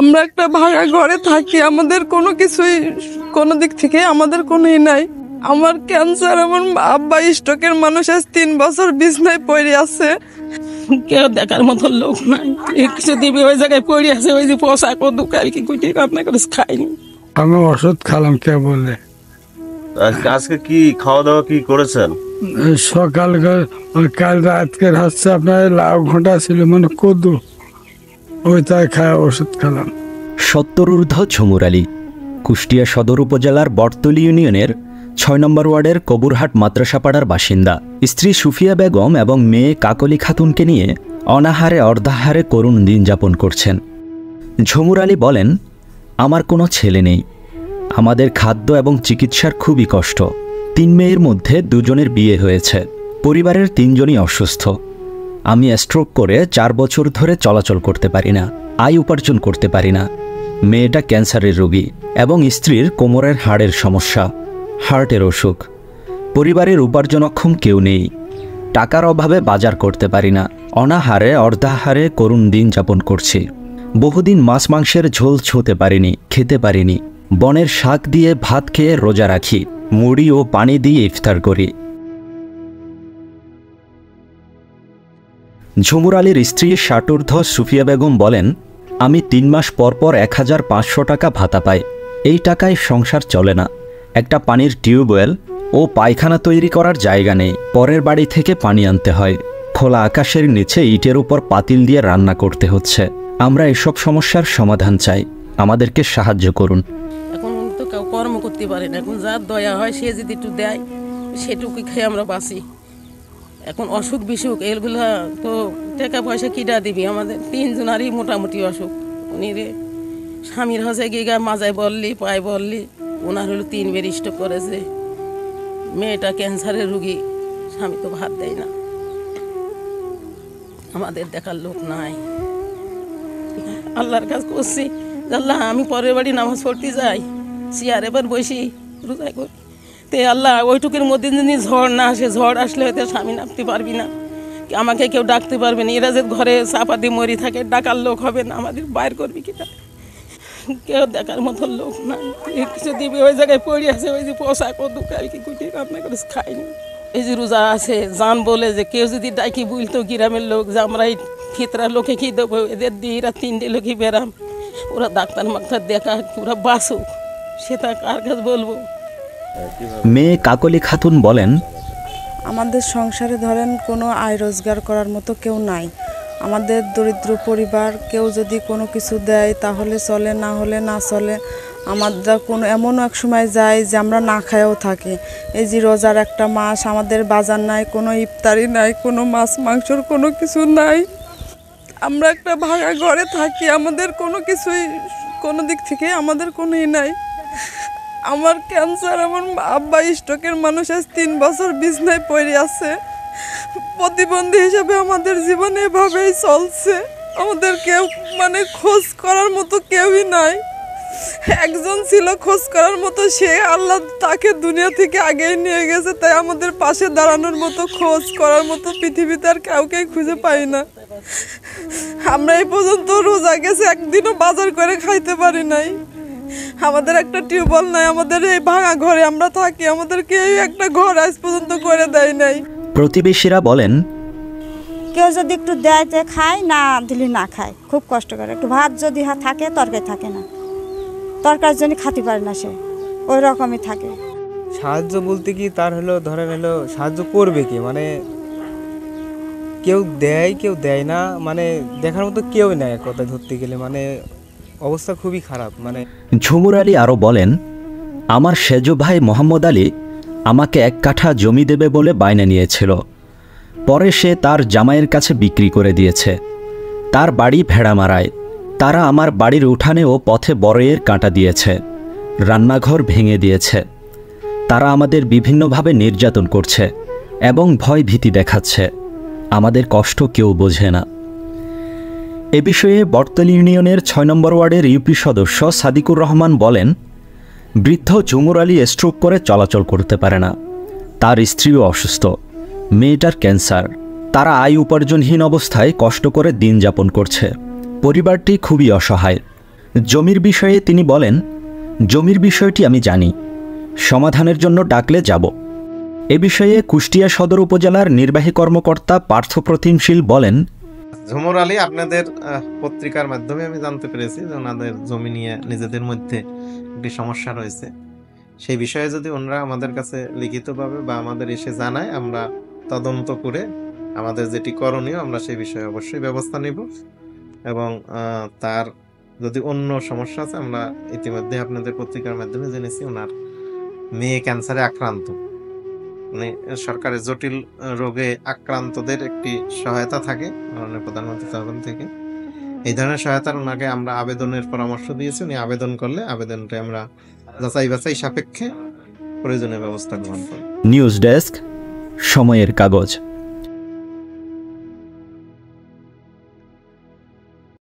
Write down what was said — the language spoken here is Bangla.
আমরা একটা ভাঙা ঘরে থাকি, আমাদের কোনো কিছুই কোনো দিক থেকে আমাদের কোনোই নাই। আমার ক্যান্সার, আমার আব্বা স্ট্রোকের মানুষ, আজ 3 বছর বিছনায় পড়ে আছে, কেউ দেখার মতো লোক নাই। কিছু দিবি ওই জায়গায় পড়ে আছে, ওই যে পোশাক ও দোকান কি কুটি রান্না করে খাইনি। আমি ওষুধ খেলাম কে বলে। আজকে কি খাওয়া দাওয়া কি করেছেন? সকাল কাল রাতকে হচ্ছে আপনার লাউ ঘন্টা ছিল, মানে কদু, ওইটাই খায় ওষুধ খেলাম। 70 ঊর্ধ্ব ঝুমুর আলী কুষ্টিয়া সদর উপজেলার বটতলী ইউনিয়নের 6 নম্বর ওয়ার্ডের কবুরহাট মাদ্রাসাপাড়ার বাসিন্দা। স্ত্রী সুফিয়া বেগম এবং মেয়ে কাকলি খাতুনকে নিয়ে অনাহারে অর্ধাহারে করুণ দিন যাপন করছেন। ঝুমুর আলী বলেন, আমার কোনো ছেলে নেই, আমাদের খাদ্য এবং চিকিৎসার খুবই কষ্ট। 3 মেয়ের মধ্যে 2 জনের বিয়ে হয়েছে, পরিবারের 3 জনই অসুস্থ। আমি স্ট্রোক করে 4 বছর ধরে চলাচল করতে পারি না, আয় উপার্জন করতে পারি না। মেয়েটা ক্যান্সারের রোগী এবং স্ত্রীর কোমরের হাড়ের সমস্যা, হার্টের অসুখ। পরিবারের উপার্জনক্ষম কেউ নেই, টাকার অভাবে বাজার করতে পারি না। অনাহারে অর্ধাহারে করুণ দিন যাপন করছি। বহুদিন মাছ মাংসের ঝোল ছুঁতে পারিনি, খেতে পারিনি। বনের শাক দিয়ে ভাত খেয়ে রোজা রাখি, মুড়ি ও পানি দিয়ে ইফতার করি। ঝুমুর আলীর স্ত্রী ষাটোর্ধ্ব সুফিয়া বেগম বলেন, আমি 3 মাস পর পর 1500 টাকা ভাতা পাই। এই টাকায় সংসার চলে না। একটা পানির টিউবওয়েল ও পায়খানা তৈরি করার জায়গা নেই, পরের বাড়ি থেকে পানি আনতে হয়। খোলা আকাশের নিচে ইটের উপর পাতিল দিয়ে রান্না করতে হচ্ছে। আমরা এসব সমস্যার সমাধান চাই, আমাদেরকে সাহায্য করুন। এখন তো কেউ কর্ম করতে পারে না, এখন যার দয়া হয় সে যদি একটু দেয় সেটুকুই খেয়ে আমরা বাঁচি। এখন অসুখ বিসুখ এগুলো তো টাকা পয়সা কিটা দিবি, আমাদের 3 জনারই মোটামুটি অসুখ। উনি রে স্বামীর হচ্ছে গিয়ে মাজায় বললি, পায়ে বললি, ওনার হলো 3 বার স্ট্রোক করেছে। মেয়েটা ক্যান্সারের রুগী, স্বামী তো ভাত দেয় না, আমাদের দেখার লোক নাই। আল্লাহর কাজ করছি, আল্লাহ আমি পরের বাড়ি নামাজ পড়তে যাই, চেয়ার এবার বসি রোজা করি, তে আল্লাহ ওইটুকুর মধ্যে যদি ঝড় না আসে, ঝড় আসলে হয়তো স্বামী নামতে পারবি না, আমাকে কেউ ডাকতে পারবে না। এরা যে ঘরে চাপা দিয়ে মরি থাকে, ডাকার লোক হবে না, আমাদের বাইর করবি কিনা, কেউ দেখার মতো লোক নাই। কিছু দিবি ওই জায়গায় পড়ে আছে, ওই যে পোশাক ও দোকান কি কুটি রান্না করে খাইনি। এই যে রোজা আছে, জান বলে যে কেউ যদি ডাকি বলতো গ্রামের লোক যে আমরা এই ফিতরা লোকে কি দেবো, এদের দিয়ে এরা 3টে লোকই বেরাম, ওরা ডাক্তার মাক্তার দেখা, ওরা বাসুক, সেটা কার কাছে বলবো। মেয়ে কাকলি খাতুন বলেন, আমাদের সংসারে ধরেন কোনো আয় রোজগার করার মতো কেউ নাই। আমাদের দরিদ্র পরিবার, কেউ যদি কোনো কিছু দেয় তাহলে চলে, না হলে না চলে। আমরা কোনো এমনও এক সময় যায় যে আমরা না খায়ও থাকি। এই যে রোজার একটা মাস, আমাদের বাজার নাই, কোনো ইফতারি নাই, কোনো মাছ মাংসর কোনো কিছু নাই। আমরা একটা ভাঙা ঘরে থাকি, আমাদের কোনো কিছুই কোনো দিক থেকে আমাদের কোনোই নাই। আমার ক্যান্সার, আমার আব্বা স্ট্রোকের মানুষ, আজ 3 বছর বিছনায় পড়ে আছে। প্রতিবন্ধী হিসেবে আমাদের জীবনে এভাবেই চলছে। আমাদের কেউ মানে খোঁজ করার মতো কেউই নাই। একজন ছিল খোঁজ করার মতো, সে আল্লাহ তাকে দুনিয়া থেকে আগেই নিয়ে গেছে, তাই আমাদের পাশে দাঁড়ানোর মতো, খোঁজ করার মতো পৃথিবীতে আর কাউকেই খুঁজে পাই না। আমরা এই পর্যন্ত রোজা গেছে, একদিনও বাজার করে খাইতে পারি নাই। আমাদের একটা টিউবওয়েল নাই, আমাদের এই ভাঙা ঘরে আমরা থাকি, আমাদের কেউ একটা ঘর আজ পর্যন্ত করে দেয় নাই। প্রতিবেশীরা বলেন, কেউ যদি একটু দেয় তো খায়, না দিলে না খায়, খুব কষ্ট করে। একটু ভাত যদি থাকে, তরকারি থাকে না, তরকারির জন্য খাতে পারে না, সে ওই রকমই থাকে। সাহায্য বলতে কি তার হলো ধরেন হলো সাহায্য করবে কি, মানে কেউ দেয় কেউ দেয় না, মানে দেখার মতো কেউই নাই এক কথা ধরতে গেলে, মানে অবস্থা খুবই খারাপ। মানে ঝুমুর আলী আরও বলেন, আমার সেজ ভাই মোহাম্মদ আলী আমাকে 1 কাঠা জমি দেবে বলে বায়না নিয়েছিল, পরে সে তার জামাইয়ের কাছে বিক্রি করে দিয়েছে। তার বাড়ি ভেড়ামারায়। তারা আমার বাড়ির উঠানে ও পথে বড়ইয়ের কাঁটা দিয়েছে, রান্নাঘর ভেঙে দিয়েছে। তারা আমাদের বিভিন্নভাবে নির্যাতন করছে এবং ভয় ভীতি দেখাচ্ছে। আমাদের কষ্ট কেউ বোঝে না। এ বিষয়ে বটতলী ইউনিয়নের 6 নম্বর ওয়ার্ডের ইউপি সদস্য সাদিকুর রহমান বলেন, বৃদ্ধ ঝুমুর আলী স্ট্রোক করে চলাচল করতে পারে না, তার স্ত্রীও অসুস্থ, মেয়েটার ক্যান্সার। তারা আয় উপার্জনহীন অবস্থায় কষ্ট করে দিন যাপন করছে। পরিবারটি খুবই অসহায়। জমির বিষয়ে তিনি বলেন, জমির বিষয়টি আমি জানি, সমাধানের জন্য ডাকলে যাব। এ বিষয়ে কুষ্টিয়া সদর উপজেলার নির্বাহী কর্মকর্তা পার্থপ্রতিম শীল বলেন, ঝুমুর আলী, আপনাদের পত্রিকার মাধ্যমে আমি জানতে পেরেছি যে ওনাদের জমি নিয়ে নিজেদের মধ্যে একটি সমস্যা রয়েছে। সেই বিষয়ে যদি ওনারা আমাদের কাছে লিখিতভাবে বা আমাদের এসে জানায়, আমরা তদন্ত করে আমাদের যেটি করণীয় আমরা সেই বিষয়ে অবশ্যই ব্যবস্থা নিব। এবং তার যদি অন্য সমস্যা আছে, আমরা ইতিমধ্যে আপনাদের পত্রিকার মাধ্যমে জেনেছি ওনার মেয়ে ক্যান্সারে আক্রান্ত, মানে সরকারের জটিল রোগে আক্রান্তদের একটি সহায়তা থাকে মাননীয় প্রধানমন্ত্রী তহবিল থেকে। এই ধরনের সহায়তার ওনাকে আমরা আবেদনের পরামর্শ দিয়েছি। উনি আবেদন করলে আবেদনটা আমরা যাচাই বাছাই সাপেক্ষে প্রয়োজনীয় ব্যবস্থা গ্রহণ করব। নিউজ ডেস্ক, সময়ের কাগজ।